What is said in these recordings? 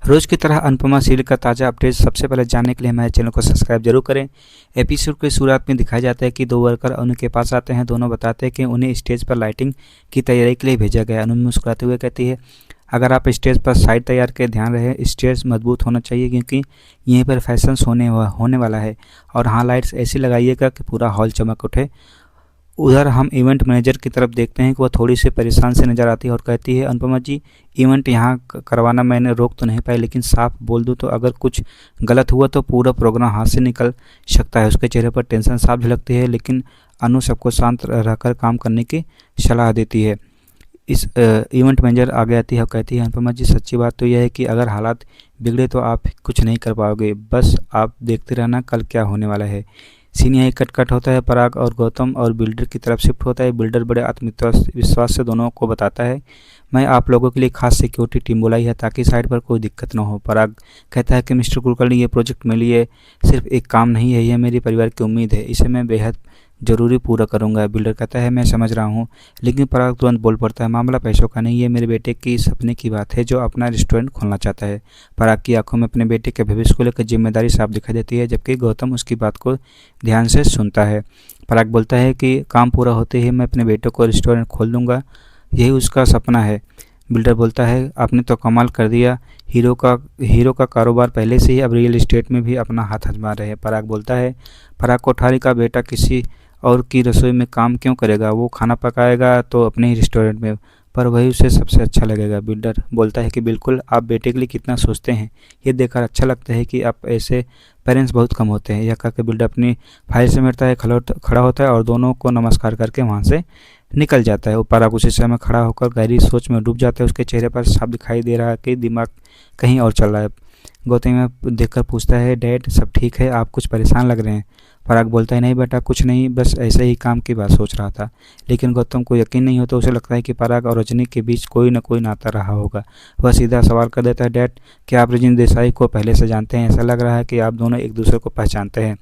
रोज़ की तरह अनुपमा सीरियल का ताज़ा अपडेट सबसे पहले जानने के लिए हमारे चैनल को सब्सक्राइब जरूर करें। एपिसोड की शुरुआत में दिखाया जाता है कि दो वर्कर अनु के पास आते हैं। दोनों बताते हैं कि उन्हें स्टेज पर लाइटिंग की तैयारी के लिए भेजा गया। अनु मुस्कुराते हुए कहती है, अगर आप स्टेज पर साइड तैयार के ध्यान रहे, स्टेज मजबूत होना चाहिए क्योंकि यहीं पर फैशन होने वाला है। और हाँ, लाइट्स ऐसी लगाइएगा कि पूरा हॉल चमक उठे। उधर हम इवेंट मैनेजर की तरफ देखते हैं कि वह थोड़ी सी परेशान से नज़र आती है और कहती है, अनुपमा जी, इवेंट यहाँ करवाना मैंने रोक तो नहीं पाई, लेकिन साफ बोल दूँ तो अगर कुछ गलत हुआ तो पूरा प्रोग्राम हाथ से निकल सकता है। उसके चेहरे पर टेंशन साफ झलकती है, लेकिन अनु सबको शांत रहकर काम करने की सलाह देती है। इस इवेंट मैनेजर आगे आती है और कहती है, अनुपमा जी, सच्ची बात तो यह है कि अगर हालात बिगड़े तो आप कुछ नहीं कर पाओगे, बस आप देखते रहना कल क्या होने वाला है। सीन यही कट होता है। पराग और गौतम और बिल्डर की तरफ शिफ्ट होता है। बिल्डर बड़े आत्मविश्वास से दोनों को बताता है, मैं आप लोगों के लिए खास सिक्योरिटी टीम बुलाई है ताकि साइड पर कोई दिक्कत न हो। पराग कहता है कि मिस्टर कुलकर्णी, ये प्रोजेक्ट मेरे लिए सिर्फ एक काम नहीं है, यह मेरे परिवार की उम्मीद है, इसे मैं बेहद ज़रूरी पूरा करूंगा। बिल्डर कहता है, मैं समझ रहा हूँ, लेकिन पराग तुरंत बोल पड़ता है, मामला पैसों का नहीं है, मेरे बेटे की सपने की बात है जो अपना रेस्टोरेंट खोलना चाहता है। पराग की आंखों में अपने बेटे के भविष्य को लेकर जिम्मेदारी साफ दिखाई देती है, जबकि गौतम उसकी बात को ध्यान से सुनता है। पराग बोलता है कि काम पूरा होते ही मैं अपने बेटे को रेस्टोरेंट खोल दूंगा, यही उसका सपना है। बिल्डर बोलता है, आपने तो कमाल कर दिया, हीरो का कारोबार पहले से ही अब रियल एस्टेट में भी अपना हाथ आजमा रहे हैं। पराग बोलता है, पराग कोठारी का बेटा किसी और की रसोई में काम क्यों करेगा, वो खाना पकाएगा तो अपने ही रेस्टोरेंट में, पर वही उसे सबसे अच्छा लगेगा। बिल्डर बोलता है कि बिल्कुल, आप बेटे के लिए कितना सोचते हैं, ये देखकर अच्छा लगता है कि आप ऐसे पेरेंट्स बहुत कम होते हैं। यह कहकर बिल्डर अपनी फाइल समेटता है, खड़ा होता है और दोनों को नमस्कार करके वहाँ से निकल जाता है। पराग उसी समय खड़ा होकर गहरी सोच में डूब जाता है। उसके चेहरे पर साफ दिखाई दे रहा है कि दिमाग कहीं और चल रहा है। गौतम में देखकर पूछता है, डैड सब ठीक है, आप कुछ परेशान लग रहे हैं। पराग बोलता है, नहीं बेटा, कुछ नहीं, बस ऐसे ही काम की बात सोच रहा था। लेकिन गौतम को यकीन नहीं होता। उसे लगता है कि पराग और रजनी के बीच कोई न कोई नाता रहा होगा। वह सीधा सवाल कर देता है, डैड, क्या आप रजनी देसाई को पहले से जानते हैं? ऐसा लग रहा है कि आप दोनों एक दूसरे को पहचानते हैं।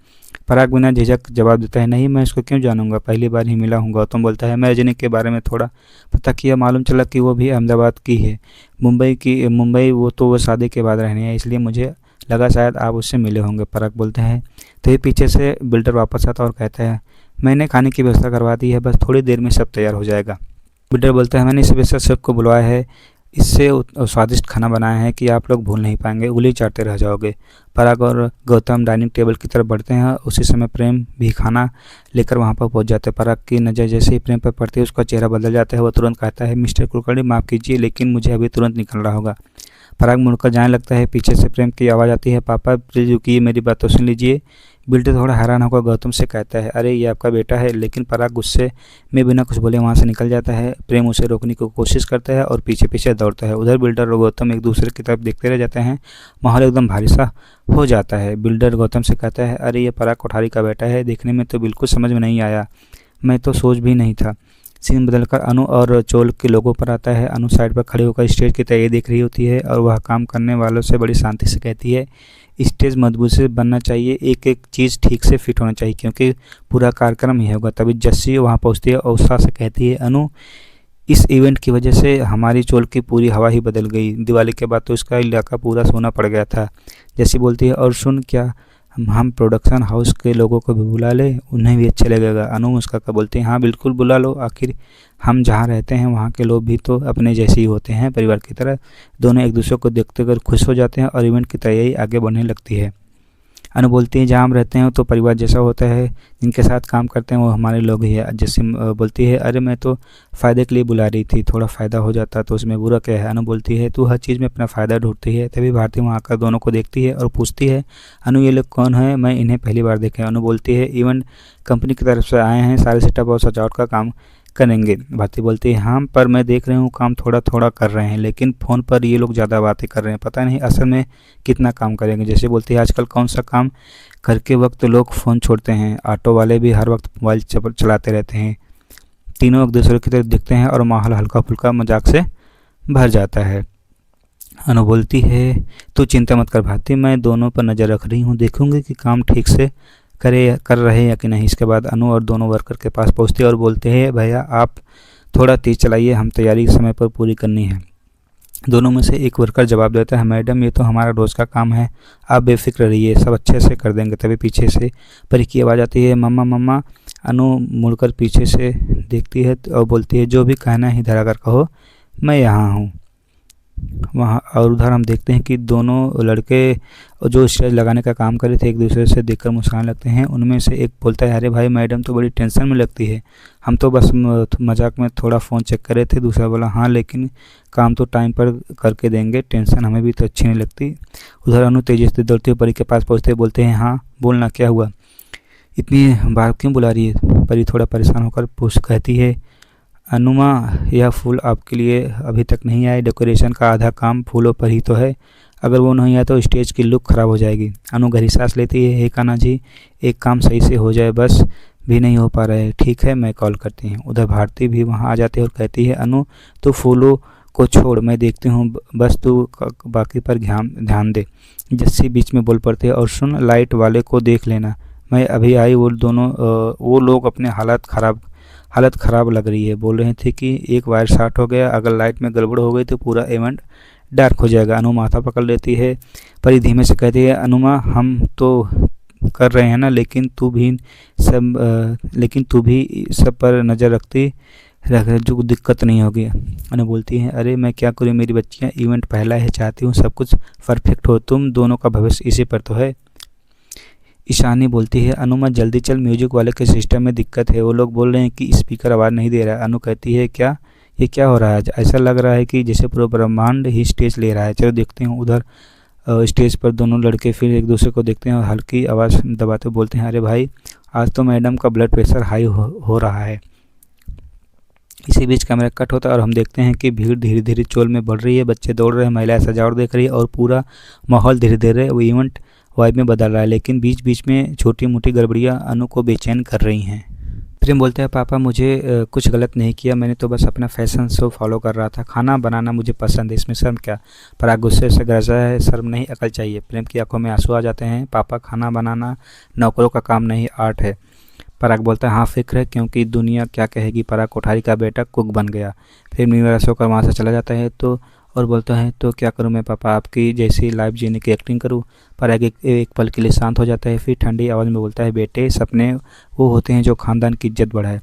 पराग बिना झिझक जवाब देता है, नहीं, मैं इसको क्यों जानूंगा, पहली बार ही मिला हूँ। गौतम बोलता है, मैं रजनी के बारे में थोड़ा पता किया, मालूम चला कि वो भी अहमदाबाद की है, मुंबई वो शादी के बाद रहने है, इसलिए मुझे लगा शायद आप उससे मिले होंगे। पराग बोलते हैं, तो ये पीछे से बिल्डर वापस आता और कहता है, मैंने खाने की व्यवस्था करवा दी है, बस थोड़ी देर में सब तैयार हो जाएगा। बिल्डर बोलता है, मैंने इस वजह से सबको बुलवाया है, इससे स्वादिष्ट खाना बनाया है कि आप लोग भूल नहीं पाएंगे, उंगली चाटते रह जाओगे। पराग और गौतम डाइनिंग टेबल की तरफ बढ़ते हैं। उसी समय प्रेम भी खाना लेकर वहां पर पहुंच जाते हैं। पराग की नज़र जैसे ही प्रेम पर पड़ती है, उसका चेहरा बदल जाता है। वह तुरंत कहता है, मिस्टर कुलकर्णी, माफ़ कीजिए, लेकिन मुझे अभी तुरंत निकलना होगा। पराग मुड़कर जाने लगता है। पीछे से प्रेम की आवाज़ आती है, पापा प्लीज़ रुकिए, मेरी बात तो सुन लीजिए। बिल्डर थोड़ा हैरान होकर गौतम से कहता है, अरे ये आपका बेटा है। लेकिन पराग गुस्से में बिना कुछ बोले वहाँ से निकल जाता है। प्रेम उसे रोकने की कोशिश करता है और पीछे पीछे दौड़ता है। उधर बिल्डर और गौतम एक दूसरे की तरफ देखते रह जाते हैं। माहौल एकदम भारी सा हो जाता है। बिल्डर गौतम से कहता है, अरे ये पराग कोठारी का बेटा है, देखने में तो बिल्कुल समझ में नहीं आया, मैं तो सोच भी नहीं था। सीन बदलकर अनु और चोल के लोगों पर आता है। अनु साइड पर खड़े होकर स्टेज की तैयारी देख रही होती है और वह काम करने वालों से बड़ी शांति से कहती है, स्टेज मजबूत से बनना चाहिए, एक एक चीज़ ठीक से फिट होना चाहिए क्योंकि पूरा कार्यक्रम ही होगा। तभी जस्सी वहाँ पहुँचती है और उत्साह से कहती है, अनु, इस इवेंट की वजह से हमारी चोल की पूरी हवा ही बदल गई। दिवाली के बाद तो इसका इलाका पूरा सोना पड़ गया था। जस्सी बोलती है, और सुन, क्या हम प्रोडक्शन हाउस के लोगों को भी बुला ले, उन्हें भी अच्छा लगेगा। अनु मुस्कुराकर बोलते हैं, हाँ बिल्कुल बुला लो, आखिर हम जहाँ रहते हैं वहाँ के लोग भी तो अपने जैसे ही होते हैं, परिवार की तरह। दोनों एक दूसरे को देखते कर खुश हो जाते हैं और इवेंट की तैयारी आगे बढ़ने लगती है। अनु बोलती है, जहाँ हम रहते हैं तो परिवार जैसा होता है, जिनके साथ काम करते हैं वो हमारे लोग ही है। जैसे बोलती है, अरे मैं तो फ़ायदे के लिए बुला रही थी, थोड़ा फ़ायदा हो जाता तो उसमें बुरा क्या है। अनु बोलती है, तू हर चीज़ में अपना फ़ायदा ढूंढती है। तभी भारती वहाँ आकर दोनों को देखती है और पूछती है, अनु ये लोग कौन है, मैं इन्हें पहली बार देखे। अनु बोलती है, इवेंट कंपनी की तरफ से आए हैं, सारे सेटअप और सजावट का काम करेंगे। भारती बोलती है, हाँ पर मैं देख रही हूँ काम थोड़ा थोड़ा कर रहे हैं, लेकिन फ़ोन पर ये लोग ज़्यादा बातें कर रहे हैं, पता नहीं असल में कितना काम करेंगे। जैसे बोलती है, आजकल कौन सा काम करके वक्त लोग फ़ोन छोड़ते हैं, ऑटो वाले भी हर वक्त मोबाइल चलाते रहते हैं। तीनों एक दूसरे की तरफ दिखते हैं और माहौल हल्का फुल्का मजाक से भर जाता है। अनु बोलती है, तू चिंता मत कर भारती, मैं दोनों पर नज़र रख रही हूँ, देखूंगी कि काम ठीक से कर रहे हैं या कि नहीं। इसके बाद अनु और दोनों वर्कर के पास पहुँचते हैं और बोलते हैं, भैया आप थोड़ा तेज़ चलाइए, हम तैयारी समय पर पूरी करनी है। दोनों में से एक वर्कर जवाब देता है, मैडम ये तो हमारा रोज़ का काम है, आप बेफिक्र रहिए, सब अच्छे से कर देंगे। तभी पीछे से परी की आवाज़ आती है, मम्मा मम्मा। अनु मुड़कर पीछे से देखती है और बोलती है, जो भी कहना है इधर आकर कहो, मैं यहाँ हूँ। वहाँ और उधर हम देखते हैं कि दोनों लड़के जो स्टेज लगाने का काम कर रहे थे एक दूसरे से देखकर मुस्कुराने लगते हैं। उनमें से एक बोलता है, अरे भाई मैडम तो बड़ी टेंशन में लगती है, हम तो बस मजाक में थोड़ा फ़ोन चेक कर रहे थे। दूसरा बोला, हाँ लेकिन काम तो टाइम पर करके देंगे, टेंशन हमें भी तो अच्छी नहीं लगती। उधर अनु तेजी से दौड़ते हुए परी के पास पहुँचते बोलते हैं, हाँ बोलना क्या हुआ, इतनी बार क्यों बुला रही है। परी थोड़ा परेशान होकर पूछ कहती है, अनुमा यह फूल आपके लिए अभी तक नहीं आए, डेकोरेशन का आधा काम फूलों पर ही तो है, अगर वो नहीं आया तो स्टेज की लुक ख़राब हो जाएगी। अनु गहरी सांस लेती है, हे कान्हा जी एक काम सही से हो जाए, बस भी नहीं हो पा रहा है, ठीक है मैं कॉल करती हूँ। उधर भारती भी वहाँ आ जाती है और कहती है, अनु तो फूलों को छोड़, मैं देखती हूँ, बस तू बाकी पर ध्यान दे। जस्सी बीच में बोल पड़ते हैं, और सुन लाइट वाले को देख लेना, मैं अभी आई, वो लोग अपने हालत ख़राब लग रही है, बोल रहे थे कि एक वायर शॉर्ट हो गया, अगर लाइट में गड़बड़ हो गई तो पूरा इवेंट डार्क हो जाएगा। अनु माथा पकड़ लेती है। परी धीमे से कहती है, अनुमा हम तो कर रहे हैं ना, लेकिन तू भी सब पर नज़र रख जो दिक्कत नहीं होगी। अनु बोलती है, अरे मैं क्या करूँ मेरी बच्चियाँ, इवेंट पहला है, चाहती हूँ सब कुछ परफेक्ट हो, तुम दोनों का भविष्य इसी पर तो है। ईशानी बोलती है, अनुमा जल्दी चल, म्यूजिक वाले के सिस्टम में दिक्कत है, वो लोग बोल रहे हैं कि स्पीकर आवाज़ नहीं दे रहा है। अनु कहती है, ये क्या हो रहा है, ऐसा लग रहा है कि जैसे पूरा ब्रह्मांड ही स्टेज ले रहा है, चलो देखते हैं। उधर स्टेज पर दोनों लड़के फिर एक दूसरे को देखते हैं और हल्की आवाज़ दबाते बोलते हैं, अरे भाई आज तो मैडम का ब्लड प्रेशर हाई हो रहा है। इसी बीच कैमरा कट होता है और हम देखते हैं कि भीड़ धीरे धीरे चोल में बढ़ रही है, बच्चे दौड़ रहे हैं, महिलाएं सजावट देख रही है और पूरा माहौल धीरे धीरे वो इवेंट वाइब में बदल रहा है। लेकिन बीच बीच में छोटी मोटी गड़बड़ियाँ अनु को बेचैन कर रही हैं। प्रेम बोलता है, पापा मुझे कुछ गलत नहीं किया, मैंने तो बस अपना फैशन शो फॉलो कर रहा था, खाना बनाना मुझे पसंद है, इसमें शर्म क्या। पराग गुस्से से गरजा है, शर्म नहीं अकल चाहिए। प्रेम की आंखों में आंसू आ जाते हैं, पापा खाना बनाना नौकरों का काम नहीं, आर्ट है। पराग बोलता है, हाँ फिक्र है, क्योंकि दुनिया क्या कहेगी, पराग कोठारी का बेटा कुक बन गया। फिर निराश होकर वहाँ से चला जाता है और बोलता है, तो क्या करूँ मैं पापा, आपकी जैसी लाइफ जीने की एक्टिंग करूँ। पराग एक पल के लिए शांत हो जाता है, फिर ठंडी आवाज़ में बोलता है, बेटे सपने वो होते हैं जो खानदान की इज्जत बढ़ाए।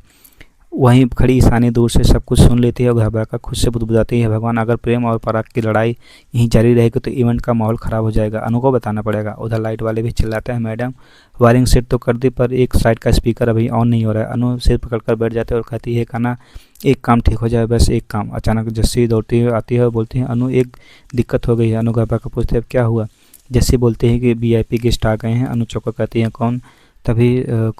वहीं खड़ी ईशानी दूर से सब कुछ सुन लेती है और घबराकर खुद से बुदबुदाती है, भगवान अगर प्रेम और पराग की लड़ाई यहीं जारी रहेगी तो इवेंट का माहौल ख़राब हो जाएगा, अनु को बताना पड़ेगा। उधर लाइट वाले भी चिल्लाते हैं, मैडम वायरिंग सेट तो कर दी पर एक साइड का स्पीकर अभी ऑन नहीं हो रहा है। अनु सिर पकड़कर बैठ जाते हैं और कहती है, कान्हा एक काम ठीक हो जाए, बस एक काम। अचानक जस्सी दौड़ती हुई आती है और बोलती है, अनु एक दिक्कत हो गई है। अनु घबरा कर पूछते हैं, क्या हुआ। जस्सी बोलते हैं कि VIP गेस्ट आ गए हैं। अनु चौंक कहती हैं, कौन। तभी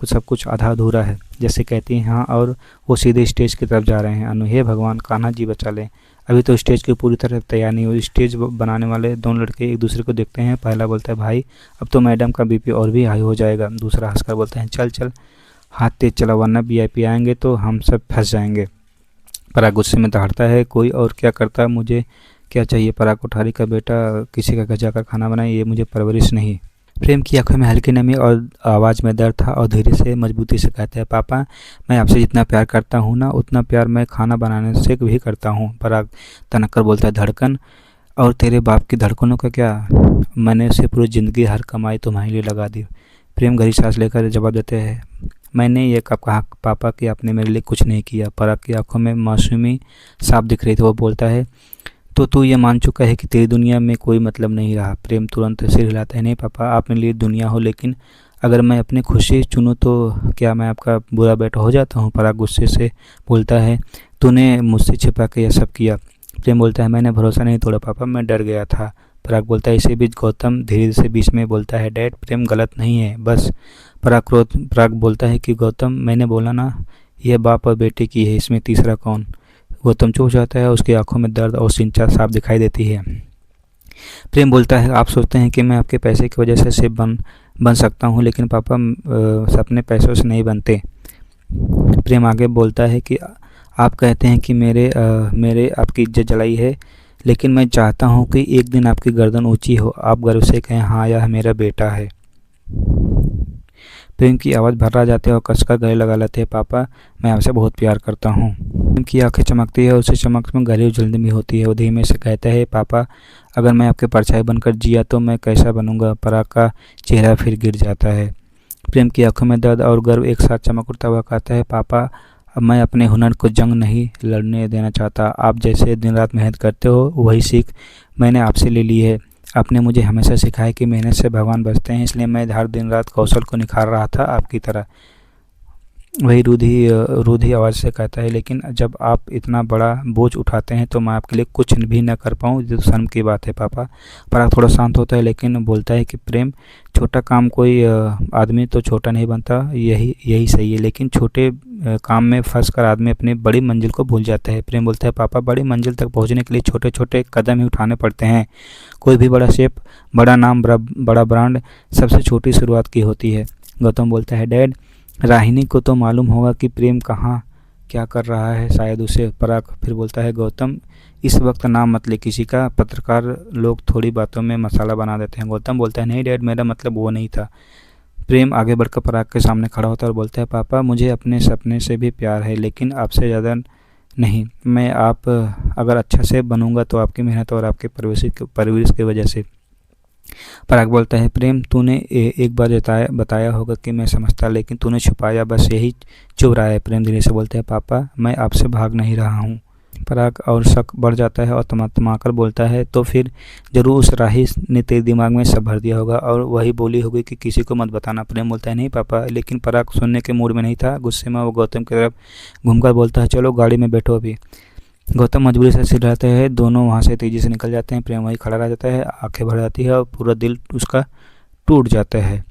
सब कुछ आधा अधूरा है। जैसे कहती हैं, हाँ, और वो सीधे स्टेज की तरफ जा रहे हैं। अनु, हे भगवान कान्हा जी बचा लें, अभी तो स्टेज की पूरी तरह तैयार नहीं हुई। स्टेज बनाने वाले दोनों लड़के एक दूसरे को देखते हैं। पहला बोलता है, भाई अब तो मैडम का BP और भी हाई हो जाएगा। दूसरा हंसकर बोलता है, चल चल हाथ तेज चला, वरना VIP आएंगे तो हम सब फंस जाएंगे। पराग गुस्से में दहाड़ता है, कोई और क्या करता, मुझे क्या चाहिए। पराग कोठारी का बेटा किसी का घर जाकर खाना बनाए, ये मुझे परवरिश नहीं। प्रेम की आंखों में हल्की नमी और आवाज़ में दर्द था और धीरे से मजबूती से कहते हैं, पापा मैं आपसे जितना प्यार करता हूँ ना, उतना प्यार मैं खाना बनाने से भी करता हूँ। पराग तनक कर बोलता है, धड़कन और तेरे बाप की धड़कनों का क्या, मैंने उसे पूरी ज़िंदगी हर कमाई तुम्हारे लिए लगा दी। प्रेम गहरी सांस लेकर जवाब देते हैं, मैंने ये कब कहा पापा कि आपने मेरे लिए कुछ नहीं किया। पराग की आंखों में मासूमी साफ दिख रही थी। वो बोलता है, तो तू ये मान चुका है कि तेरी दुनिया में कोई मतलब नहीं रहा। प्रेम तुरंत सिर हिलाता है, नहीं पापा आप मेरे लिए दुनिया हो, लेकिन अगर मैं अपनी खुशी चुनूँ तो क्या मैं आपका बुरा बेटा हो जाता हूँ। पराग गुस्से से बोलता है, तूने मुझसे छिपा के यह सब किया। प्रेम बोलता है, मैंने भरोसा नहीं तोड़ा पापा, मैं डर गया था। पराग बोलता है, इसी बीच गौतम धीरे से बीच में बोलता है, डैड प्रेम गलत नहीं है, बस। पराग बोलता है कि गौतम मैंने बोला ना, यह बाप और बेटे की है, इसमें तीसरा कौन। गौतम चुप जाता है, उसकी आंखों में दर्द और चिंता साफ दिखाई देती है। प्रेम बोलता है, आप सोचते हैं कि मैं आपके पैसे की वजह से सिर्फ बन सकता हूँ, लेकिन पापा सपने पैसों से नहीं बनते। प्रेम आगे बोलता है कि आप कहते हैं कि मेरे आपकी इज्जत जलाई है, लेकिन मैं चाहता हूँ कि एक दिन आपकी गर्दन ऊंची हो, आप गर्व से कहें, हाँ यह मेरा बेटा है। प्रेम की आवाज़ भर्रा जाती है और कसकर गले लगा लेते हैं। पापा, मैं आपसे बहुत प्यार करता हूँ। प्रेम की आंखें चमकती है, उसी चमक में गहरी उजल्दी भी होती है। वो धीमे से कहता है, पापा, अगर मैं आपके परछाई बनकर जिया तो मैं कैसा बनूंगा। पराग का चेहरा फिर गिर जाता है। प्रेम की आंखों में दर्द और गर्व एक साथ चमक उठता हुआ कहता है, पापा, अब मैं अपने हुनर को जंग नहीं लड़ने देना चाहता। आप जैसे दिन रात मेहनत करते हो वही सीख मैंने आपसे ले ली है। आपने मुझे हमेशा सिखाया कि मेहनत से भगवान बसते हैं, इसलिए मैं हर दिन रात कौशल को निखार रहा था आपकी तरह। वही रूधी आवाज़ से कहता है, लेकिन जब आप इतना बड़ा बोझ उठाते हैं तो मैं आपके लिए कुछ भी न कर पाऊँ, ये तो शर्म की बात है पापा। पराग थोड़ा शांत होता है लेकिन बोलता है कि प्रेम, छोटा काम कोई आदमी तो छोटा नहीं बनता, यही सही है। लेकिन छोटे काम में फंस कर आदमी अपनी बड़ी मंजिल को भूल जाता है। प्रेम बोलता है, पापा, बड़ी मंजिल तक पहुंचने के लिए छोटे छोटे कदम ही उठाने पड़ते हैं। कोई भी बड़ा शेप, बड़ा नाम, बड़ा ब्रांड सबसे छोटी शुरुआत की होती है। गौतम बोलता है, डैड, राहिनी को तो मालूम होगा कि प्रेम कहाँ क्या कर रहा है, शायद उसे। पराग फिर बोलता है, गौतम, इस वक्त नाम मत ले किसी का, पत्रकार लोग थोड़ी बातों में मसाला बना देते हैं। गौतम बोलता है, नहीं डैड, मेरा मतलब वो नहीं था। प्रेम आगे बढ़कर पराग के सामने खड़ा होता है और बोलता है, पापा, मुझे अपने सपने से भी प्यार है, लेकिन आपसे ज़्यादा नहीं। मैं आप अगर अच्छा से बनूंगा तो आपकी मेहनत और आपके परवरिश की वजह से। पराग बोलता है, प्रेम, तूने एक बार बताया होगा कि मैं समझता, लेकिन तूने छुपाया, बस यही चुभ रहा है। प्रेम धीरे से बोलता है, पापा, मैं आपसे भाग नहीं रहा हूँ। पराग और शक बढ़ जाता है और तमाकर बोलता है, तो फिर जरूर उस राही ने तेरे दिमाग में सब भर दिया होगा और वही बोली होगी कि किसी को मत बताना। प्रेम बोलता है, नहीं पापा, लेकिन पराग सुनने के मूड में नहीं था। गुस्से में वो गौतम की तरफ घूमकर बोलता है, चलो गाड़ी में बैठो अभी। गौतम मजबूरी से सिर रहते हैं, दोनों वहाँ से तेजी से निकल जाते हैं। प्रेम वहीं खड़ा रह जाता है, आंखें भर जाती है और पूरा दिल उसका टूट जाता है।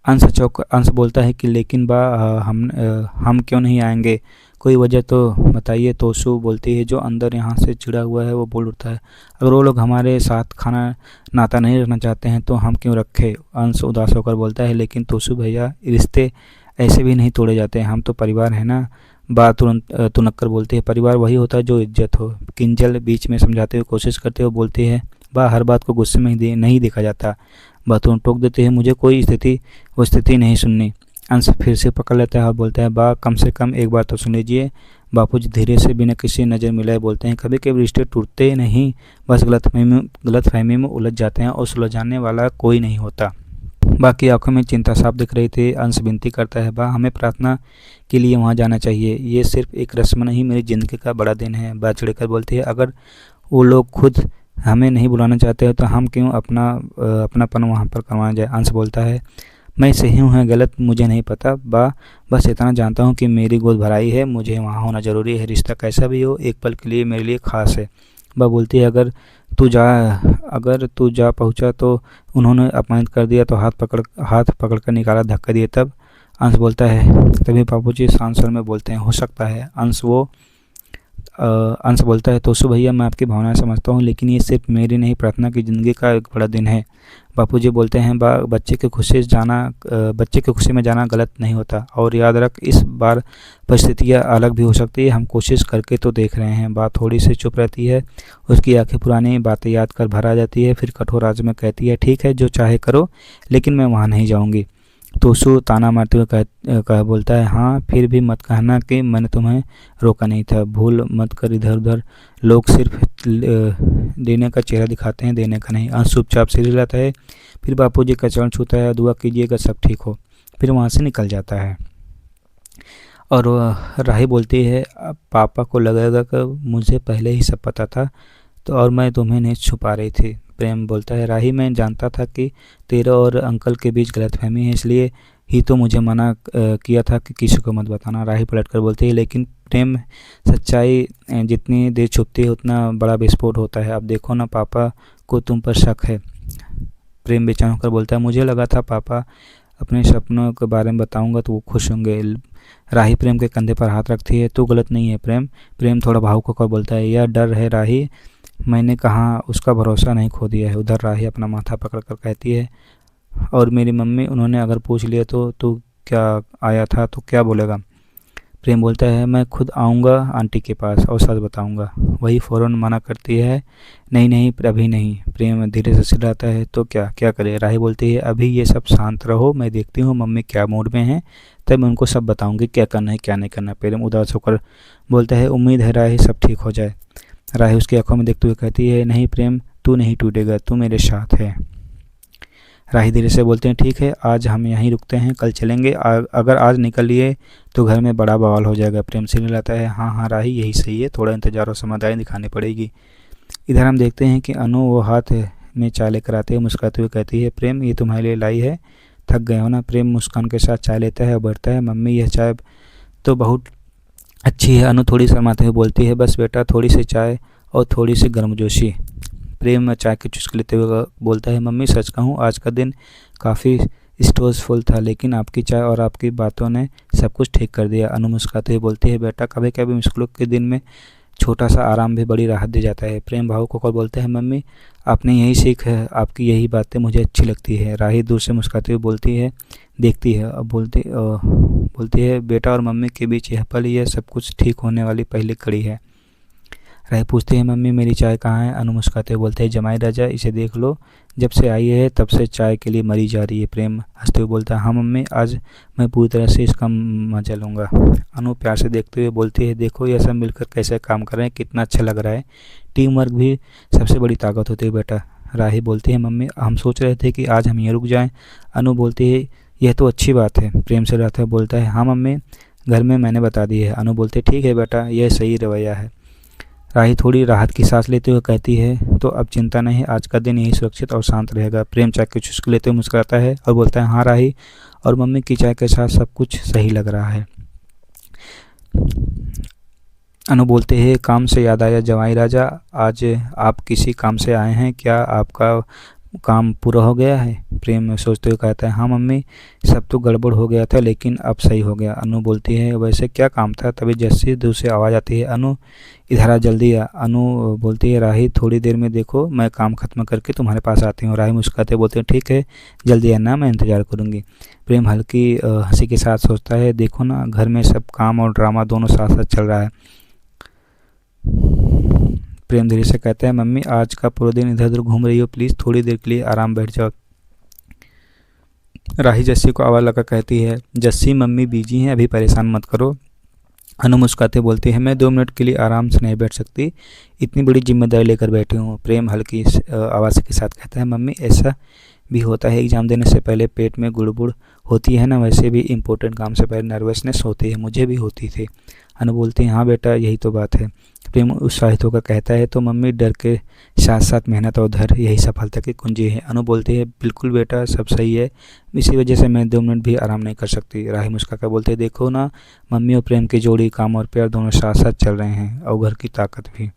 अंश बोलता है कि लेकिन हम क्यों नहीं आएंगे, कोई वजह तो बताइए। तोसु बोलती है, जो अंदर यहाँ से चिढ़ा हुआ है वो बोल उठता है, अगर वो लोग हमारे साथ खाना नाता नहीं रखना चाहते हैं तो हम क्यों रखें। अंश उदास होकर बोलता है, लेकिन तोसु भैया, रिश्ते ऐसे भी नहीं तोड़े जाते हैं, हम तो परिवार है ना। बात तुरंत तुनक्कर बोलती है, परिवार वही होता है जो इज्जत हो। किंजल बीच में समझाते हुए कोशिश करते हुए बोलती है, हर बात को गुस्से में नहीं देखा जाता। बातों टोक देते हैं, मुझे कोई स्थिति नहीं सुननी। अंश फिर से पकड़ लेता है और बोलता है, कम से कम एक बार तो सुन लीजिए। बापूजी धीरे से बिना किसी नज़र मिलाए बोलते हैं, कभी कभी रिश्ते टूटते नहीं, बस गलतफहमी में उलझ जाते हैं और सुलझाने वाला कोई नहीं होता। बाकी आंखों में चिंता साफ दिख रही थी। अंश विनती करता है, हमें प्रार्थना के लिए वहाँ जाना चाहिए, ये सिर्फ एक रस्म नहीं, मेरी ज़िंदगी का बड़ा दिन है। बात चिढ़कर बोलती है, अगर वो लोग खुद हमें नहीं बुलाना चाहते हो तो हम क्यों अपनापन वहाँ पर करवाना जाए। अंश बोलता है, मैं सही हूँ या गलत मुझे नहीं पता, बस इतना जानता हूँ कि मेरी गोद भराई है, मुझे वहाँ होना ज़रूरी है। रिश्ता कैसा भी हो, एक पल के लिए मेरे लिए ख़ास है। बोलती है, अगर तू जा पहुँचा तो उन्होंने अपमानित कर दिया तो हाथ पकड़ कर निकाला, धक्का दिए तब। अंश बोलता है, तभी बापूजी शांत स्वर में बोलते हैं, हो सकता है। अंश बोलता है, तोसु भैया, मैं आपकी भावनाएं समझता हूँ, लेकिन ये सिर्फ मेरी नहीं, प्रार्थना की ज़िंदगी का एक बड़ा दिन है। बापूजी बोलते हैं, बच्चे की खुशी में जाना गलत नहीं होता, और याद रख, इस बार परिस्थितियाँ अलग भी हो सकती है, हम कोशिश करके तो देख रहे हैं। बात थोड़ी सी चुप रहती है, उसकी आंखें पुरानी बातें याद कर भर आ जाती है, फिर कठोर आवाज़ में कहती है, ठीक है, जो चाहे करो, लेकिन मैं वहाँ नहीं जाऊँगी। तोसु ताना मारते हुए बोलता है, हाँ, फिर भी मत कहना कि मैंने तुम्हें रोका नहीं था, भूल मत कर। इधर उधर लोग सिर्फ देने का चेहरा दिखाते हैं, देने का नहीं। अंश चुपचाप सिर हिलाता है, फिर बापूजी का चरण छूता है, दुआ कीजिएगा सब ठीक हो, फिर वहाँ से निकल जाता है। और राही बोलती है, अब पापा को लगेगा कि मुझे पहले ही सब पता था, तो और मैं तुम्हें नहीं छुपा रही थी। प्रेम बोलता है, राही, मैं जानता था कि तेरे और अंकल के बीच गलतफहमी है, इसलिए ही तो मुझे मना किया था कि किसी को मत बताना। राही पलटकर बोलती है, लेकिन प्रेम, सच्चाई जितनी देर छुपती है उतना बड़ा विस्फोट होता है। अब देखो ना, पापा को तुम पर शक है। प्रेम बेचैन होकर बोलता है, मुझे लगा था पापा अपने सपनों के बारे में बताऊंगा तो वो खुश होंगे। राही प्रेम के कंधे पर हाथ रखती है, तू गलत नहीं है प्रेम थोड़ा भावुक होकर बोलता है, यह डर है राही, मैंने कहा उसका भरोसा नहीं खो दिया है। उधर राही अपना माथा पकड़कर कहती है, और मेरी मम्मी, उन्होंने अगर पूछ लिया तो तू क्या आया था तो क्या बोलेगा। प्रेम बोलता है मैं खुद आऊँगा आंटी के पास और सच बताऊँगा। वही फ़ौरन मना करती है, नहीं नहीं अभी नहीं। प्रेम धीरे से चिल्लाता है, तो क्या क्या करे। राही बोलती है अभी ये सब शांत रहो, मैं देखती हूँ मम्मी क्या मूड में हैं, तब मैं उनको सब बताऊँगी क्या करना है क्या नहीं करना। प्रेम उदास होकर बोलता है उम्मीद है राही सब ठीक हो जाए। राही उसकी आंखों में देखते हुए कहती है, नहीं प्रेम, तू नहीं टूटेगा, तू मेरे साथ है। राही धीरे से बोलते हैं, ठीक है आज हम यहीं रुकते हैं, कल चलेंगे। अगर आज निकल लिए तो घर में बड़ा बवाल हो जाएगा। प्रेम से लाता है, हाँ हाँ राही यही सही है, थोड़ा इंतजार और समझदारी दिखानी पड़ेगी। इधर हम देखते हैं कि अनु वो हाथ में चाय लेकर आते हुए मुस्कुराते हुए कहती है, प्रेम ये तुम्हारे लिए लाई है, थक गए हो ना। प्रेम मुस्कान के साथ चाय लेता है और बढ़ता है, मम्मी यह चाय तो बहुत अच्छी है। अनु थोड़ी शर्माते हुए बोलती है, बस बेटा थोड़ी सी चाय और थोड़ी सी गर्मजोशी। प्रेम चाय की चुस्की लेते हुए बोलता है, मम्मी सच कहूँ आज का दिन काफ़ी स्ट्रेसफुल था, लेकिन आपकी चाय और आपकी बातों ने सब कुछ ठीक कर दिया। अनु मुस्कुराते हुए बोलती है, बेटा कभी कभी मुश्किलों के दिन में छोटा सा आराम भी बड़ी राहत दे जाता है। प्रेम भावुक होकर बोलता है, मम्मी आपने यही सीख है, आपकी यही बातें मुझे अच्छी लगती है। राही दूर से मुस्कुराते हुए बोलती है, देखती है और बोलती है, बेटा और मम्मी के बीच यह पल, यह सब कुछ ठीक होने वाली पहली कड़ी है। राही पूछती है, मम्मी मेरी चाय कहाँ है। अनु मुस्कुराते हुए बोलते हैं, जमाई राजा इसे देख लो, जब से आई है तब से चाय के लिए मरी जा रही है। प्रेम हंसते हुए बोलता है, हाँ मम्मी आज मैं पूरी तरह से इसका मजा लूँगा। अनु प्यार से देखते हुए बोलती है, देखो ये सब मिलकर कैसे काम कर रहे हैं, कितना अच्छा लग रहा है। टीम वर्क भी सबसे बड़ी ताकत होती है बेटा। राही बोलती है, मम्मी हम सोच रहे थे कि आज हम ये रुक जाएं। अनु बोलती है, यह तो अच्छी बात है। प्रेम से रहता है बोलता है, हाँ मम्मी घर में मैंने बता दी है। अनु बोलते, ठीक है बेटा यह सही रवैया है। राही थोड़ी राहत की सांस लेते हुए कहती है, तो अब चिंता नहीं, आज का दिन यही सुरक्षित और शांत रहेगा। प्रेम चाय की चुस्की लेते हुए मुस्कुराता है और बोलता है, हाँ राही और मम्मी की चाय के साथ सब कुछ सही लग रहा है। अनु बोलते हैं, काम से याद आया जवाई राजा, आज आप किसी काम से आए हैं क्या, आपका काम पूरा हो गया है। प्रेम सोचते हुए कहता है, हाँ मम्मी सब तो गड़बड़ हो गया था लेकिन अब सही हो गया। अनु बोलती है, वैसे क्या काम था। तभी जैसे दूर से आवाज़ आती है, अनु इधर आ जल्दी आ। अनु बोलती है, राही थोड़ी देर में देखो, मैं काम खत्म करके तुम्हारे पास आती हूँ। राही मुस्कुराते बोलते हैं, ठीक है जल्दी आना, मैं इंतज़ार करूँगी। प्रेम हल्की हंसी के साथ सोचता है, देखो ना घर में सब काम और ड्रामा दोनों साथ साथ चल रहा है। प्रेम धीरे से कहता है, मम्मी आज का पूरा दिन इधर उधर घूम रही हो, प्लीज़ थोड़ी देर के लिए आराम बैठ जाओ। राही जस्सी को आवाज़ लगा कहती है, जस्सी मम्मी बिजी हैं, अभी परेशान मत करो। अनु मुस्कुराते बोलती है, मैं 2 मिनट के लिए आराम से नहीं बैठ सकती, इतनी बड़ी जिम्मेदारी लेकर बैठी हूँ। प्रेम हल्की आवाज़ के साथ कहता है, मम्मी ऐसा भी होता है, एग्ज़ाम देने से पहले पेट में गुड़बुड़ होती है ना, वैसे भी इम्पोर्टेंट काम से पहले नर्वसनेस होती है, मुझे भी होती थी। अनु बोलती है, हाँ बेटा यही तो बात है। प्रेम उत्साहित होकर कहता है, तो मम्मी डर के साथ साथ मेहनत और धैर्य यही सफलता की कुंजी है। अनु बोलती है, बिल्कुल बेटा सब सही है, इसी वजह से मैं 2 मिनट भी आराम नहीं कर सकती। राही मुस्कुराकर बोलते, देखो ना मम्मी और प्रेम की जोड़ी, काम और प्यार दोनों साथ साथ चल रहे हैं और घर की ताकत भी।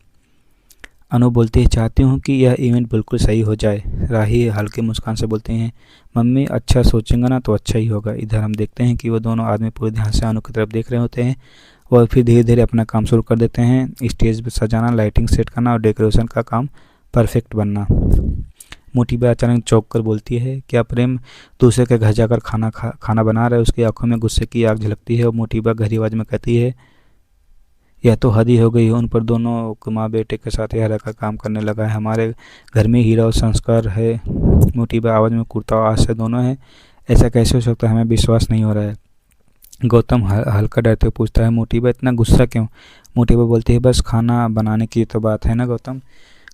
अनु बोलती है, चाहती हूँ कि यह इवेंट बिल्कुल सही हो जाए। राही हल्के मुस्कान से बोलते हैं, मम्मी अच्छा सोचेंगे ना तो अच्छा ही होगा। इधर हम देखते हैं कि वो दोनों आदमी पूरे ध्यान से अनु की तरफ देख रहे होते हैं और फिर धीरे धीरे अपना काम शुरू कर देते हैं। स्टेज पर सजाना, लाइटिंग सेट करना और डेकोरेशन का काम परफेक्ट बनना। मोटी बहन अचानक चौंक कर बोलती है, क्या प्रेम दूसरे के घर जाकर खाना बना रहा है। उसकी आंखों में गुस्से की आग झलकती है और मोटी बहन गहरी आवाज़ में कहती है, यह तो हद ही हो गई है, उन पर दोनों माँ बेटे के साथ यह का काम करने लगा है। हमारे घर में हीरा और संस्कार है। मोटी बहन आवाज़ में कुर्ता और आज से दोनों है, ऐसा कैसे हो सकता है, हमें विश्वास नहीं हो रहा है। गौतम हल्का डरते हुए पूछता है, मोटी बहन इतना गुस्सा क्यों। मोटी बहन बोलती है, बस खाना बनाने की तो बात है ना गौतम।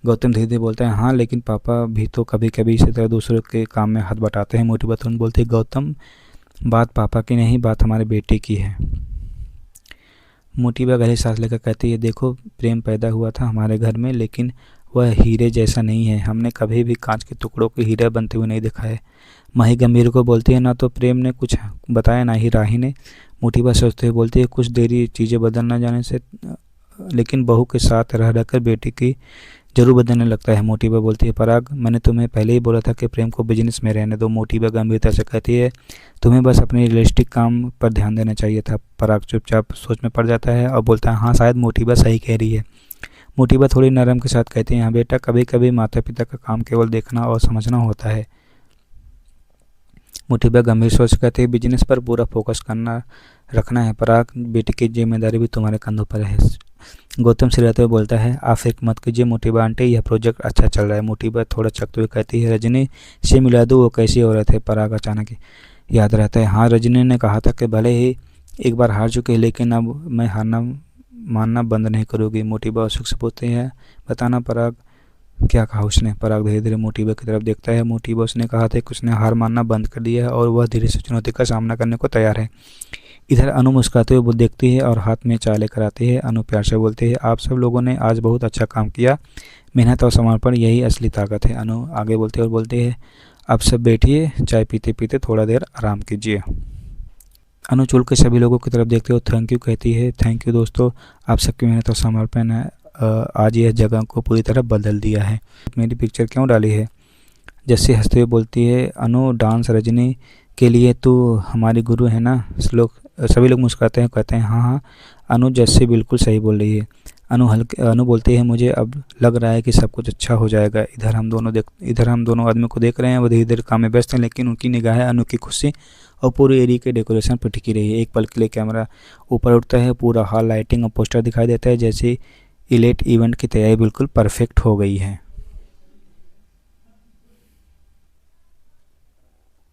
गौतम धीरे धीरे बोलता है, हाँ लेकिन पापा भी तो कभी कभी इसी तरह दूसरों के काम में हाथ बटाते हैं। मोटी बहन तुरंत बोलती है, गौतम बात पापा की नहीं, बात हमारे बेटे की है। मोटी बहन गहरी सांस लेकर कहती है, देखो प्रेम पैदा हुआ था हमारे घर में, लेकिन वह हीरे जैसा नहीं है, हमने कभी भी कांच के टुकड़ों के हीरे बनते हुए नहीं देखा है। माही गंभीर को बोलती है, ना तो प्रेम ने कुछ बताया ना ही राही ने। मोटी बहन सोचते हुए बोलती है, कुछ देरी चीज़ें बदल न जाने से, लेकिन बहू के साथ रह रहकर बेटी की जरूर बदलने लगता है। मोटी बहन बोलती है, पराग मैंने तुम्हें पहले ही बोला था कि प्रेम को बिजनेस में रहने दो। मोटी बहन गंभीरता से कहती है, तुम्हें बस अपने रियलिस्टिक काम पर ध्यान देना चाहिए था। पराग चुपचाप सोच में पड़ जाता है और बोलता है, हाँ शायद मोटी बहन सही कह रही है। मोटी बहन थोड़ी नरम के साथ कहती है, हाँ बेटा कभी कभी माता पिता का काम केवल देखना और समझना होता है। मोटी बहन गंभीर सोच कहती है, बिजनेस पर पूरा फोकस करना रखना है पराग, बेटी की जिम्मेदारी भी तुम्हारे कंधों पर है। गौतम सिराते हुए बोलता है, आप फिक्र मत कीजिए मोटिबा आंटी, यह प्रोजेक्ट अच्छा चल रहा है। मोटिबा थोड़ा चकते हुए कहती है, रजनी से मिला दो, वो कैसी औरत है। पराग अचानक याद रहता है, हाँ रजनी ने कहा था कि भले ही एक बार हार चुके हैं लेकिन अब मैं हारना मानना बंद नहीं करूँगी। मोटिबा उत्सुक से पूछते हैं, बताना पराग क्या कहा उसने। पराग धीरे धीरे मोटिबा की तरफ देखता है। मोटिबा उसने कहा था कि उसने हार मानना बंद कर दिया है और वह धीरे से चुनौती का सामना करने को तैयार है। इधर अनु मुस्कुराते हुए देखती है और हाथ में चाय लेकर आती है। अनु प्यार से बोलती है, आप सब लोगों ने आज बहुत अच्छा काम किया, मेहनत और समर्पण यही असली ताकत है। अनु आगे बोलते और बोलती है, आप सब बैठिए, चाय पीते पीते थोड़ा देर आराम कीजिए। अनु चुल के सभी लोगों की तरफ देखते हुए थैंक यू कहती है। थैंक यू दोस्तों, आप सबकी मेहनत और समर्पण है आज यह जगह को पूरी तरह बदल दिया है। मेरी पिक्चर क्यों डाली है? जस्सी हंसते हुए बोलती है, अनु डांस रजनी के लिए तो हमारी गुरु है ना। सभी लोग मुस्कुराते हैं, कहते हैं हाँ हाँ अनु, जस्सी बिल्कुल सही बोल रही है। अनु बोलती है, मुझे अब लग रहा है कि सब कुछ अच्छा हो जाएगा। इधर हम दोनों आदमी को देख रहे हैं, वो धीरे धीरे काम में व्यस्त हैं लेकिन उनकी निगाहें अनु की खुशी और पूरी एरिया के डेकोरेशन पर टिकी रही है। एक पल के लिए कैमरा ऊपर उठता है, पूरा हॉल लाइटिंग और पोस्टर दिखाई देता है, जैसे इलेट इवेंट की तैयारी बिल्कुल परफेक्ट हो गई है।